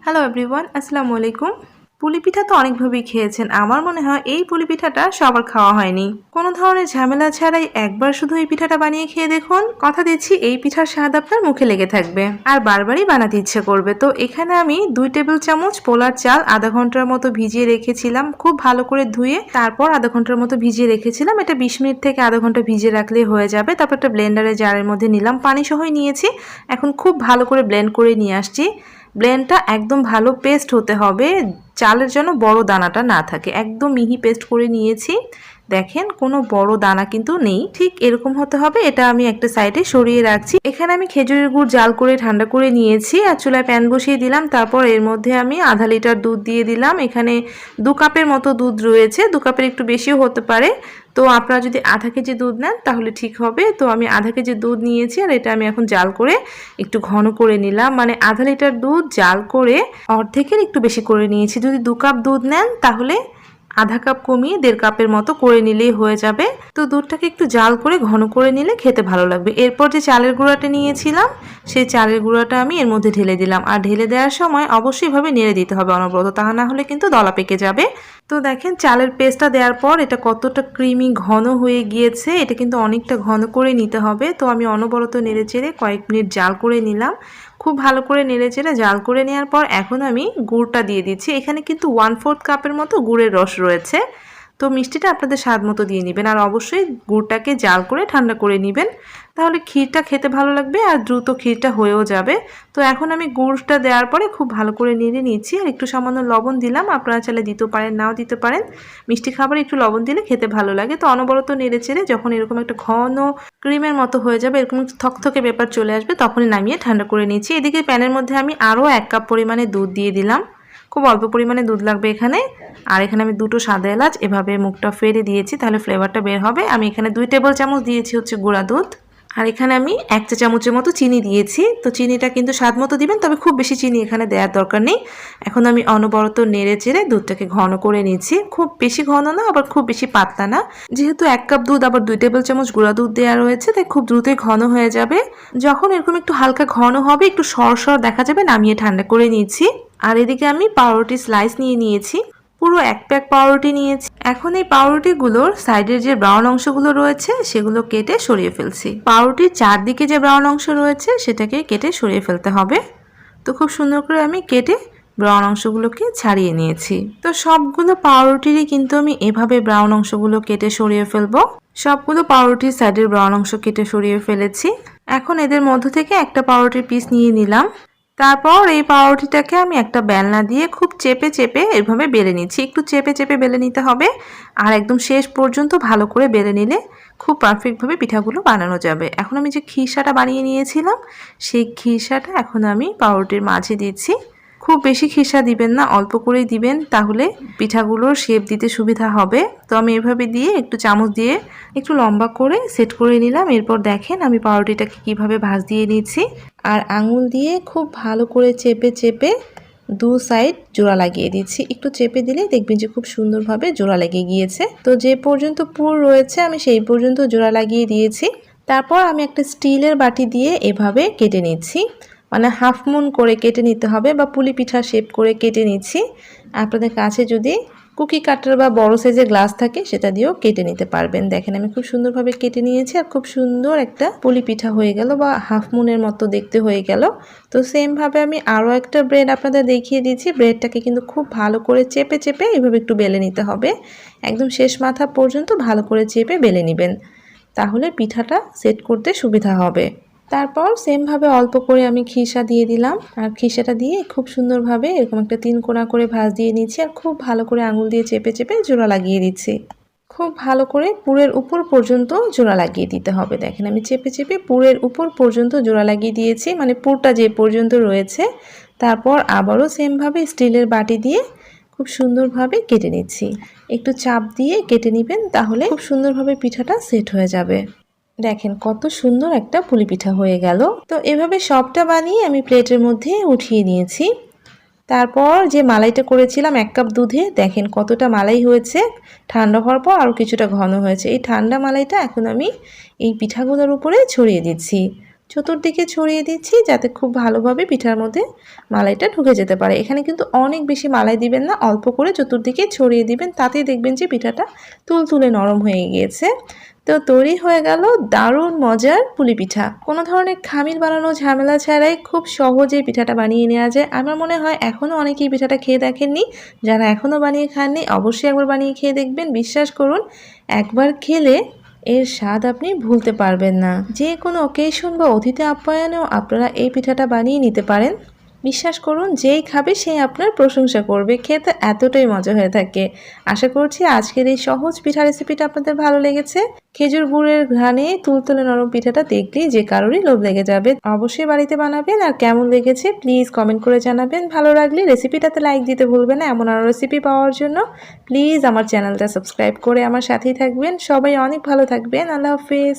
Hello everyone, আসসালামু আলাইকুম। পুলি পিঠা তো অনেকভাবেই খেয়েছেন। আমার মনে হয় এই পুলি পিঠাটা সবার খাওয়া হয়নি। কোনো ধরনের ঝামেলা ছাড়াই একবার শুধু এই পিঠাটা বানিয়ে খেয়ে দেখুন। কথা দিচ্ছি এই পিঠার স্বাদ আপনার মুখে লেগে থাকবে আর বারবারই বানাতে ইচ্ছে করবে। তো এখানে আমি 2 টেবিল চামচ পোলার চাল আধা ঘন্টার মতো ভিজিয়ে রেখেছিলাম, খুব ভালো করে ধুয়ে। তারপর আধা ঘন্টার মতো ভিজিয়ে রেখেছিলাম। এটা 20 মিনিট থেকে আধা ঘন্টা ভিজিয়ে রাখলেই হয়ে যাবে। তারপর একটা ব্লেন্ডারে জারের মধ্যে নিলাম, পানি সহই নিয়েছি। এখন খুব ভালো করে ব্লেন্ড করে নিয়ে আসছি। ব্লেন্ডটা একদম ভালো পেস্ট হতে হবে, চালের জন্য বড় দানাটা না থাকে। একদম মিহি পেস্ট করে নিয়েছি। দেখেন কোনো বড় দানা কিন্তু নেই, ঠিক এরকম হতে হবে। এটা আমি একটা সাইডে সরিয়ে রাখছি। এখানে আমি খেজুরের গুড় জাল করে ঠান্ডা করে নিয়েছি আর চুলায় প্যান বসিয়ে দিলাম। তারপর এর মধ্যে আমি আধা লিটার দুধ দিয়ে দিলাম। এখানে 2 কাপের মতো দুধ রয়েছে, 2 কাপের একটু বেশিও হতে পারে। তো আপনারা যদি আধা কেজি দুধ নেন তাহলে ঠিক হবে। তো আমি আধা কেজি দুধ নিয়েছি আর এটা আমি এখন জাল করে একটু ঘন করে নিলাম। মানে আধা লিটার দুধ জাল করে অর্ধেকের একটু বেশি করে নিয়েছি। যদি 2 কাপ দুধ নেন তাহলে আধা কাপ কমিয়ে 1.5 কাপের মতো করে নিলেই হয়ে যাবে। তো দুধটাকে একটু জাল করে ঘন করে নিলে খেতে ভালো লাগবে। এরপর যে চালের গুঁড়াটা নিয়েছিলাম সেই চালের গুঁড়াটা আমি এর মধ্যে ঢেলে দিলাম। আর ঢেলে দেওয়ার সময় অবশ্যই ভাবে নেড়ে দিতে হবে অনবরত, তা না হলে কিন্তু দলা পেকে যাবে। তো দেখেন চালের পেস্টটা দেওয়ার পর এটা কতটা ক্রিমি ঘন হয়ে গিয়েছে। এটা কিন্তু অনেকটা ঘন করে নিতে হবে। তো আমি অনবরত নেড়ে চেড়ে কয়েক মিনিট জাল করে নিলাম। খুব ভালো করে নেড়ে চেড়ে জাল করে নেওয়ার পর এখন আমি গুড়টা দিয়ে দিচ্ছি। এখানে কিন্তু 1/4 কাপের মতো গুড়ের রস রয়েছে। তো মিষ্টিটা আপনাদের স্বাদ মতো দিয়ে নেবেন আর অবশ্যই গুড়টাকে জাল করে ঠান্ডা করে নেবেন, তাহলে ক্ষীরটা খেতে ভালো লাগবে আর দ্রুত ক্ষীরটা হয়েও যাবে। তো এখন আমি গুড়টা দেওয়ার পরে খুব ভালো করে নেড়ে নিচ্ছি আর একটু সামান্য লবণ দিলাম। আপনারা চাইলে দিতেও পারেন, নাও দিতে পারেন। মিষ্টি খাবারে একটু লবণ দিলে খেতে ভালো লাগে। তো অনবরত নেড়ে চেড়ে যখন এরকম একটা ঘন ক্রিমের মতো হয়ে যাবে, এরকম থকথকে ব্যাপার চলে আসবে, তখনই নামিয়ে ঠান্ডা করে নিচ্ছি। এদিকে প্যানের মধ্যে আমি আরও 1 কাপ পরিমাণে দুধ দিয়ে দিলাম। খুব অল্প পরিমাণে দুধ লাগবে এখানে। আর এখানে আমি 2টো সাদা এলাচ এভাবে মুখটা ফেরে দিয়েছি, তাহলে ফ্লেভারটা বের হবে। আমি এখানে 2 টেবিল চামচ দিয়েছি হচ্ছে গুঁড়া দুধ। আর এখানে আমি 1 চা চামচের মতো চিনি দিয়েছি। তো চিনিটা কিন্তু স্বাদ মতো দিবেন, তবে খুব বেশি চিনি এখানে দেওয়ার দরকার নেই। এখন আমি অনবরত নেড়ে চেড়ে দুধটাকে ঘন করে নিচ্ছি। খুব বেশি ঘন না, আবার খুব বেশি পাতলা না। যেহেতু 1 কাপ দুধ আবার 2 টেবিল চামচ গুঁড়া দুধ দেওয়া রয়েছে, তাই খুব দ্রুতই ঘন হয়ে যাবে। যখন এরকম একটু হালকা ঘন হবে, একটু সর দেখা যাবে, নামিয়ে ঠান্ডা করে নিচ্ছি। আর এদিকে আমি পাউরুটি স্লাইস নিয়ে নিয়েছি, পুরো 1 প্যাক পাউরুটি নিয়েছি। এখন এই পাউরুটিগুলোর সাইডের যে ব্রাউন অংশগুলো রয়েছে সেগুলো কেটে সরিয়ে ফেলছি। পাউরুটির চারদিকে যে ব্রাউন অংশ রয়েছে সেটাকে কেটে সরিয়ে ফেলতে হবে। তো খুব সুন্দর করে আমি কেটে ব্রাউন অংশগুলোকে ছাড়িয়ে নিয়েছি। তো সবগুলো পাউরুটিরই কিন্তু আমি এভাবে ব্রাউন অংশগুলো কেটে সরিয়ে ফেলবো। সবগুলো পাউরুটির সাইডের ব্রাউন অংশ কেটে সরিয়ে ফেলেছি। এখন এদের মধ্য থেকে একটা পাউরুটির পিস নিয়ে নিলাম। তারপর এই পাউরুটিটাকে আমি একটা বেলনা দিয়ে খুব চেপে চেপে এভাবে বেলে নিচ্ছি। একটু চেপে চেপে বেলে নিতে হবে আর একদম শেষ পর্যন্ত ভালো করে বেলে নিলে খুব পারফেক্টভাবে পিঠাগুলো বানানো যাবে। এখন আমি যে খিরসাটা বানিয়ে নিয়েছিলাম সেই খিরসাটা এখন আমি পাউরুটির মাঝে দিচ্ছি। খুব বেশি খিরসা দিবেন না, অল্প করেই দিবেন, তাহলে পিঠাগুলোর শেপ দিতে সুবিধা হবে। তো আমি এভাবে দিয়ে একটু চামচ দিয়ে একটু লম্বা করে সেট করে নিলাম। এরপর দেখেন আমি পাউরুটিটাকে কিভাবে ভাঁজ দিয়ে নিচ্ছি আর আঙুল দিয়ে খুব ভালো করে চেপে চেপে 2 সাইড জোড়া লাগিয়ে দিচ্ছি। একটু চেপে দিলে দেখবেন যে খুব সুন্দরভাবে জোড়া লেগে গিয়েছে। তো যে পর্যন্ত পুর রয়েছে আমি সেই পর্যন্ত জোড়া লাগিয়ে দিয়েছি। তারপর আমি একটা স্টিলের বাটি দিয়ে এভাবে কেটে নিচ্ছি, মানে হাফ মুন করে কেটে নিতে হবে বা পুলি পিঠা শেপ করে কেটে নিচ্ছি। আপনাদের কাছে যদি কুকি কাটার বা বড় সাইজের গ্লাস থাকে সেটা দিয়েও কেটে নিতে পারবেন। দেখেন আমি খুব সুন্দরভাবে কেটে নিয়েছি আর খুব সুন্দর একটা পুলি পিঠা হয়ে গেল বা হাফ মুনের মতো দেখতে হয়ে গেল। তো সেমভাবে আমি আরও একটা ব্রেড আপনাদের দেখিয়ে দিচ্ছি। ব্রেডটাকে কিন্তু খুব ভালো করে চেপে চেপে এইভাবে একটু বেলে নিতে হবে। একদম শেষ মাথা পর্যন্ত ভালো করে চেপে বেলে নেবেন, তাহলে পিঠাটা সেট করতে সুবিধা হবে। তারপর সেমভাবে অল্প করে আমি খিসা দিয়ে দিলাম আর খিসাটা দিয়ে খুব সুন্দরভাবে এরকম একটা 3 কোণা করে ভাঁজ দিয়ে নিচ্ছি আর খুব ভালো করে আঙুল দিয়ে চেপে চেপে জোড়া লাগিয়ে দিচ্ছি। খুব ভালো করে পুরের উপর পর্যন্ত জোড়া লাগিয়ে দিতে হবে। দেখেন আমি চেপে চেপে পুরের উপর পর্যন্ত জোড়া লাগিয়ে দিয়েছি, মানে পুরটা যে পর্যন্ত রয়েছে। তারপর আবারও সেমভাবে স্টিলের বাটি দিয়ে খুব সুন্দরভাবে কেটে নিচ্ছি। একটু চাপ দিয়ে কেটে নেবেন, তাহলে খুব সুন্দরভাবে পিঠাটা সেট হয়ে যাবে। দেখেন কত সুন্দর একটা পুলি পিঠা হয়ে গেল। তো এভাবে সবটা বানিয়ে আমি প্লেটের মধ্যে উঠিয়ে নিয়েছি। তারপর যে মালাইটা করেছিলাম 1 কাপ দুধে, দেখেন কতটা মালাই হয়েছে। ঠান্ডা হওয়ার পর আরও কিছুটা ঘন হয়েছে। এই ঠান্ডা মালাইটা এখন আমি এই পিঠাগুলোর উপরে ছড়িয়ে দিচ্ছি। চতুর্দিকে ছড়িয়ে দিচ্ছি যাতে খুব ভালোভাবে পিঠার মধ্যে মালাইটা ঢুকে যেতে পারে। এখানে কিন্তু অনেক বেশি মালাই দিবেন না, অল্প করে চতুর্দিকে ছড়িয়ে দিবেন, তাতেই দেখবেন যে পিঠাটা তুলতুলে নরম হয়ে গিয়েছে। তো তৈরি হয়ে গেল দারুণ মজার পুলি পিঠা। কোনো ধরনের খামির বানানো ঝামেলা ছাড়াই খুব সহজেই পিঠাটা বানিয়ে নেওয়া যায়। আমার মনে হয় এখনও অনেকেই পিঠাটা খেয়ে দেখেননি। যারা এখনও বানিয়ে খাননি অবশ্যই একবার বানিয়ে খেয়ে দেখবেন। বিশ্বাস করুন, একবার খেলে এর স্বাদ আপনি ভুলতে পারবেন না। যে কোনো অকেশন বা অতিথি আপ্যায়নেও আপনারা এই পিঠাটা বানিয়ে নিতে পারেন। বিশ্বাস করুন, যেই খাবে সেই আপনার প্রশংসা করবে। খেতে এতটাই মজা হয়ে থাকে। আশা করছি আজকের এই সহজ পিঠা রেসিপিটা আপনাদের ভালো লেগেছে। খেজুর গুড়ের ঘ্রাণে তুলতুলে নরম পিঠাটা দেখলেই যে কারোরই লোভ লেগে যাবে। অবশ্যই বাড়িতে বানাবেন। আর কেমন লেগেছে প্লিজ কমেন্ট করে জানাবেন। ভালো লাগলে রেসিপিটাতে লাইক দিতে ভুলবেন না। এমন আরও রেসিপি পাওয়ার জন্য প্লিজ আমার চ্যানেলটা সাবস্ক্রাইব করে আমার সাথেই থাকবেন। সবাই অনেক ভালো থাকবেন। আল্লাহ হাফেজ।